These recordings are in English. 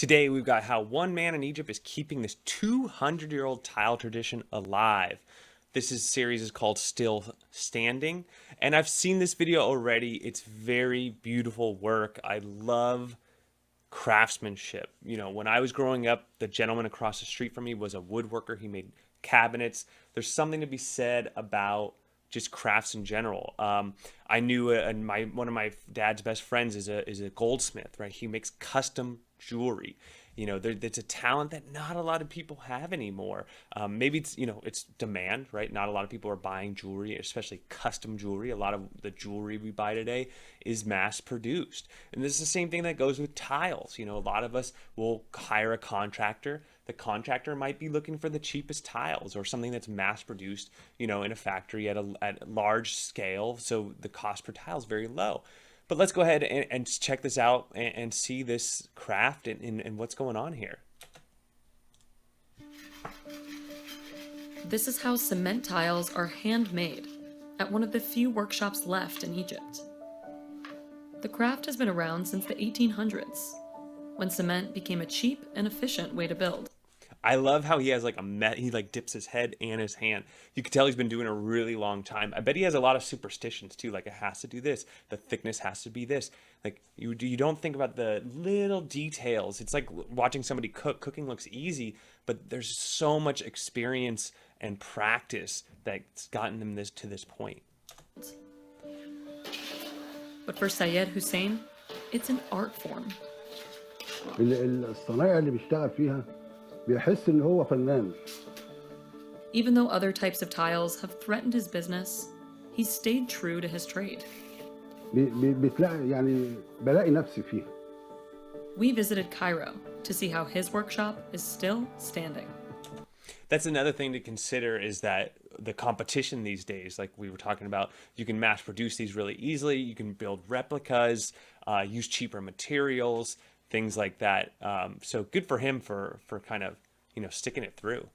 Today, we've got how one man in Egypt is keeping this 200-year-old tile tradition alive. Series is called Still Standing, and I've seen this video already. It's very beautiful work. I love craftsmanship. You know, when I was growing up, the gentleman across the street from me was a woodworker. He made cabinets. There's something to be said about just crafts in general. I knew one of my dad's best friends is a goldsmith, right? He makes custom jewelry. You know, it's a talent that not a lot of people have anymore. Maybe it's demand, right? Not a lot of people are buying jewelry, especially custom jewelry. A lot of the jewelry we buy today is mass produced. And this is the same thing that goes with tiles. You know, a lot of us will hire a contractor. The contractor might be looking for the cheapest tiles or something that's mass produced, you know, in a factory at a large scale. So the cost per tile is very low. But let's go ahead and check this out and see this craft and what's going on here. This is how cement tiles are handmade at one of the few workshops left in Egypt. The craft has been around since the 1800s, when cement became a cheap and efficient way to build. I love how he has he dips his head and his hand. You can tell he's been doing it a really long time. I bet he has a lot of superstitions too. Like, it has to do this. The thickness has to be this. Like, you don't think about the little details. It's like watching somebody cook. Cooking looks easy, but there's so much experience and practice that's gotten them to this point. But for Syed Hussein, it's an art form. الصنايع اللي بيشتغل فيها بيحس إن هو فنان. Even though other types of tiles have threatened his business, he's stayed true to his trade. بتلاقي يعني بلاقي نفسي فيها. We visited Cairo to see how his workshop is still standing. That's another thing to consider, is that the competition these days, like we were talking about, you can mass produce these really easily. You can build replicas, use cheaper materials, things like that. So good for him for kind of, you know, sticking it through.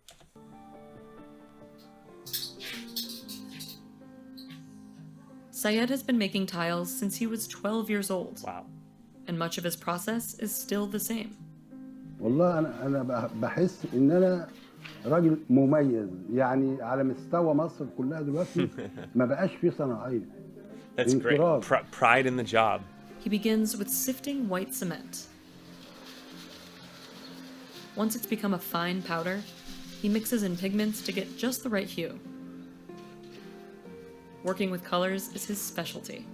Syed has been making tiles since he was 12 years old. Wow. And much of his process is still the same. والله أنا بحس إن أنا راجل مميز، يعني على مستوى مصر كلها دلوقتي ما بقاش فيه صناعية. That's great. Pride in the job. He begins with sifting white cement. Once it's become a fine powder, he mixes in pigments to get just the right hue. Working with colors is his specialty.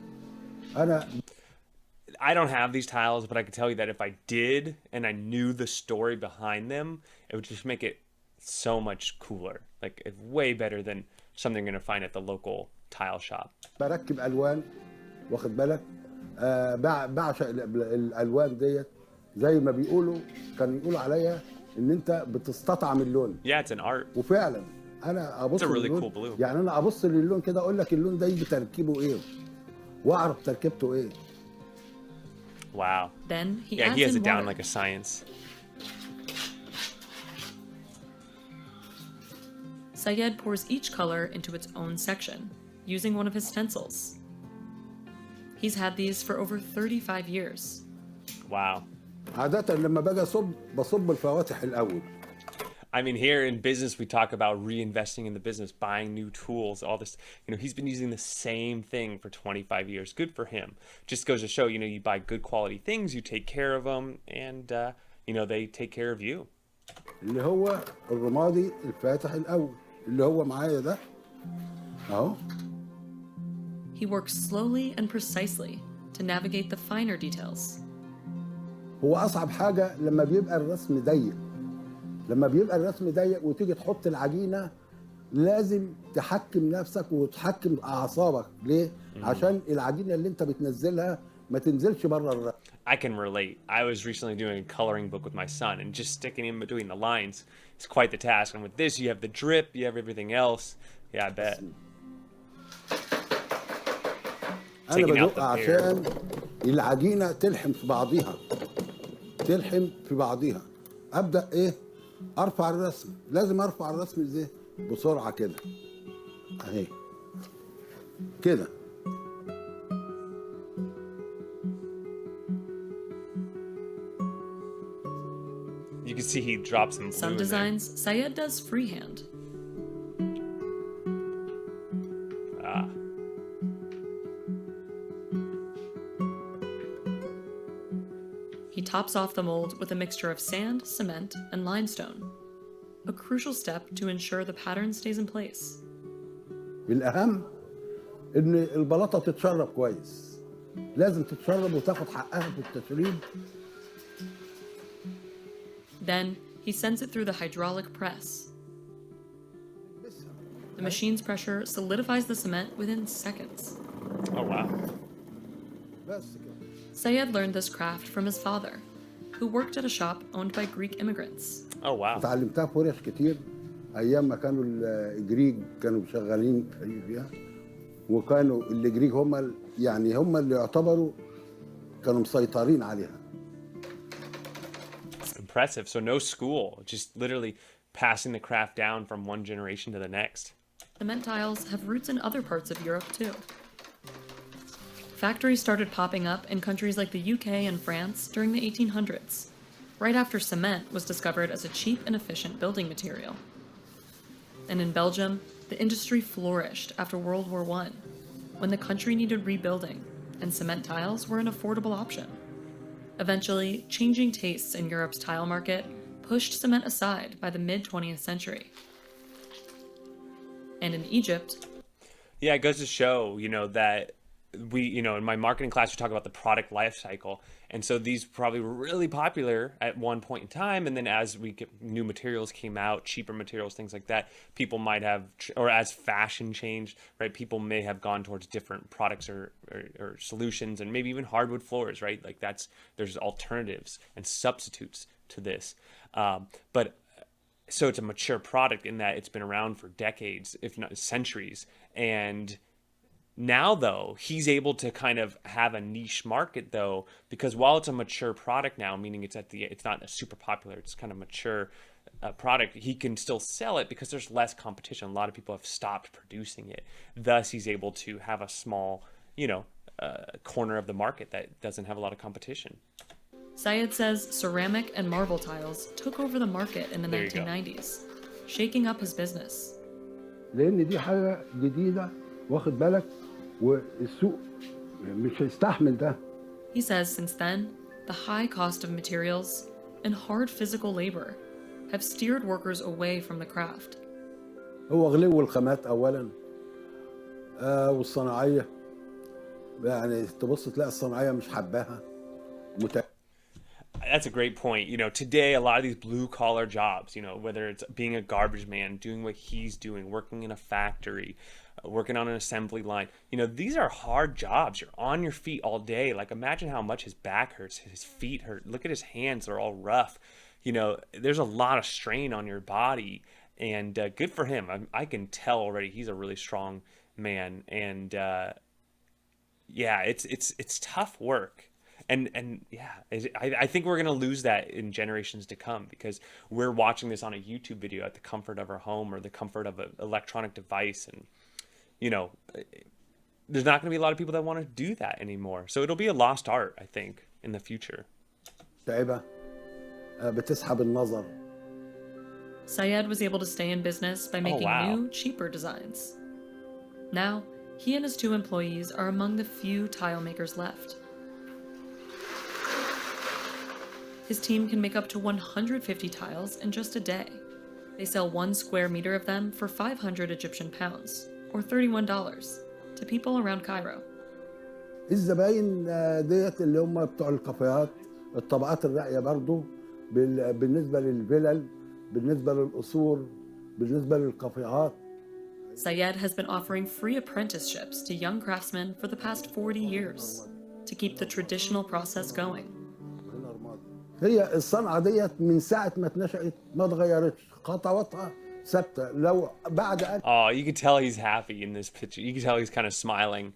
I don't have these tiles, but I can tell you that if I did and I knew the story behind them, it would just make it so much cooler. Like, it's way better than something you're going to find at the local tile shop. بركب ألوان، واخد بالك؟ بعشق الألوان ديت، زي ما كانوا يقولوا عليا إن أنت بتستطعم اللون. Yeah, it's an art. وفعلا أنا أبص really للون، cool blue. يعني أنا أبص للون كده أقول لك اللون ده يجي تركيبه إيه، وأعرف تركيبته إيه. Wow. Then he he has it down water. like a science. Syed pours each color into its own section, using one of his stencils. He's had these for over 35 years. Wow. عادة لما باجي بصب الفواتح الأول. I mean, here in business, we talk about reinvesting in the business, buying new tools, all this. You know, he's been using the same thing for 25 years. Good for him. Just goes to show, you know, you buy good quality things, you take care of them, and, you know, they take care of you. اللي هو الرمادي الفاتح الأول اللي هو معايا ده أهو. He works slowly and precisely to navigate the finer details. هو أصعب حاجة لما بيبقى الرسم ضيق. لما بيبقى الرسم ضيق وتيجي تحط العجينة لازم تحكم نفسك وتحكم أعصابك. ليه؟ عشان العجينة اللي أنت بتنزلها ما تنزلش بره الرسم. I can relate. I was recently doing a coloring book with my son, and just sticking in between the lines is quite the task. And with this, you have the drip, you have everything else. Yeah, I bet. أنا بدق عشان العجينة تلحم في بعضيها. تلحم في بعضيها. أبدأ إيه؟ أرفع الرسم. لازم أرفع الرسم إزاي؟ بسرعة كده. أهي. كده. You can see he drops some blue Some in there. designs Sayed does freehand. Ah. He tops off the mold with a mixture of sand, cement, and limestone, a crucial step to ensure the pattern stays in place. الأهم إن البلاطة تتشرب كويس. لازم تتشرب وتاخد حقها في التشريب. Then, he sends it through the hydraulic press. The machine's pressure solidifies the cement within seconds. Oh, wow. بس كده. Sayed learned this craft from his father, who worked at a shop owned by Greek immigrants. Oh, wow. اتعلمتها في ورش كتير ايام ما كانوا الجريج كانوا شغالين فيها، وكانوا الجريج هم يعني هم اللي يعتبروا كانوا مسيطرين عليها. Impressive. So no school, just literally passing the craft down from one generation to the next. Cement tiles have roots in other parts of Europe too. Factories started popping up in countries like the UK and France during the 1800s, right after cement was discovered as a cheap and efficient building material. And in Belgium, the industry flourished after World War I, when the country needed rebuilding, and cement tiles were an affordable option. Eventually, changing tastes in Europe's tile market pushed cement aside by the mid-20th century. And in Egypt, Yeah, it goes to show, that in my marketing class, we talk about the product life cycle. And so these probably were really popular at one point in time. And then as new materials came out, cheaper materials, things like that, people might have, or as fashion changed, right? People may have gone towards different products or solutions, and maybe even hardwood floors, right? Like there's alternatives and substitutes to this. So it's a mature product in that it's been around for decades, if not centuries. And now, though, he's able to kind of have a niche market, though, because while it's a mature product now, meaning it's not a super popular, it's kind of mature product, he can still sell it because there's less competition. A lot of people have stopped producing it. Thus, he's able to have a small, corner of the market that doesn't have a lot of competition. Sayed says ceramic and marble tiles took over the market in the There you go. 1990s, shaking up his business. لان دي حاجه جديده واخد بالك والسوق مش هيستحمل ده. He says since then, the high cost of materials and hard physical labor have steered workers away from the craft. هو غلو الخامات اولا والصناعيه، يعني تبص تلاقي الصناعيه مش حباها. That's a great point. Today, a lot of these blue collar jobs, whether it's being a garbage man, doing what he's doing, working in a factory, working on an assembly line, these are hard jobs. You're on your feet all day. Like, imagine how much his back hurts, his feet hurt. Look at his hands, they're all rough. There's a lot of strain on your body, and good for him. I can tell already he's a really strong man. And yeah, it's tough work. And yeah, I think we're going to lose that in generations to come because we're watching this on a YouTube video at the comfort of our home or the comfort of an electronic device. And, there's not going to be a lot of people that want to do that anymore. So it'll be a lost art, I think, in the future. تعبه بتسحب النظر. Sayed was able to stay in business by making wow. new, cheaper designs. Now, he and his 2 employees are among the few tile makers left. His team can make up to 150 tiles in just a day. They sell 1 square meter of them for 500 Egyptian pounds, or $31, to people around Cairo. الزباين ديت اللي هم بتوع الكافيهات، الطبقات الراقيه برضو بالنسبه للفلل، بالنسبه للقصور، بالنسبه للكافيهات. Sayed has been offering free apprenticeships to young craftsmen for the past 40 years to keep the traditional process going. هي الصنعه ديت من ساعه ما اتنشأت ما اتغيرتش، خطواتها ثابته. لو بعد Oh, you can tell he's happy in this picture. You can tell he's kind of smiling,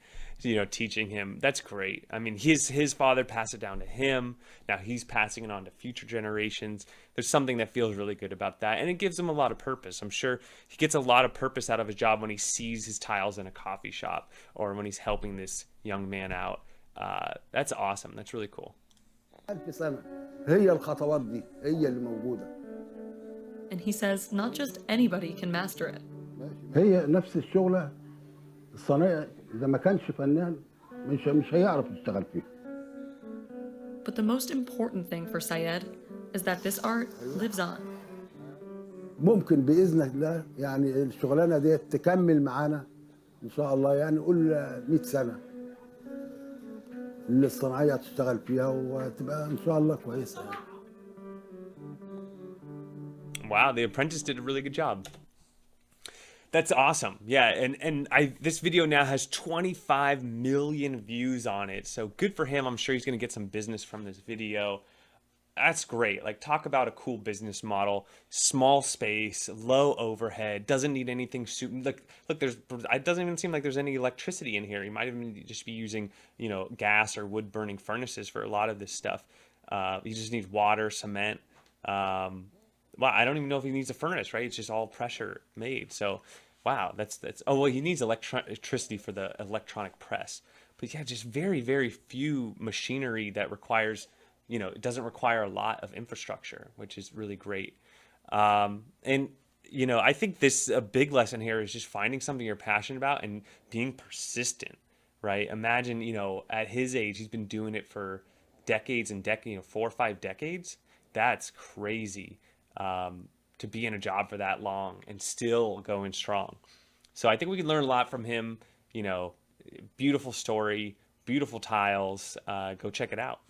teaching him. That's great. I mean, his father passed it down to him. Now he's passing it on to future generations. There's something that feels really good about that. And it gives him a lot of purpose. I'm sure he gets a lot of purpose out of his job when he sees his tiles in a coffee shop or when he's helping this young man out. That's awesome. That's really cool. 1000 سنة هي الخطوات دي هي اللي موجودة. And he says not just anybody can master it. هي نفس الشغلة الصنايعي إذا ما كانش فنان مش هيعرف يشتغل فيها. But the most important thing for Syed is that this art lives on. ممكن بإذن الله يعني الشغلانة دي تكمل معانا إن شاء الله، يعني قول 100 سنة اللي الصناعية تشتغل فيها وتبقى إن شاء الله كويسة يعني. Wow, The Apprentice did a really good job. That's awesome. Yeah, and this video now has 25 million views on it. So good for him. I'm sure he's going to get some business from this video. That's great. Like, talk about a cool business model. Small space, low overhead, doesn't need anything look, it doesn't even seem like there's any electricity in here. He might even just be using, gas or wood burning furnaces for a lot of this stuff. He just needs water, cement. Well, I don't even know if he needs a furnace, right? It's just all pressure made. So, wow, that's oh, well, he needs electricity for the electronic press. But yeah, just very, very few machinery that requires, it doesn't require a lot of infrastructure, which is really great. And, I think a big lesson here is just finding something you're passionate about and being persistent, right? Imagine, at his age, he's been doing it for decades and decades, 4 or 5 decades. That's crazy. To be in a job for that long and still going strong. So I think we can learn a lot from him. Beautiful story, beautiful tiles. Go check it out.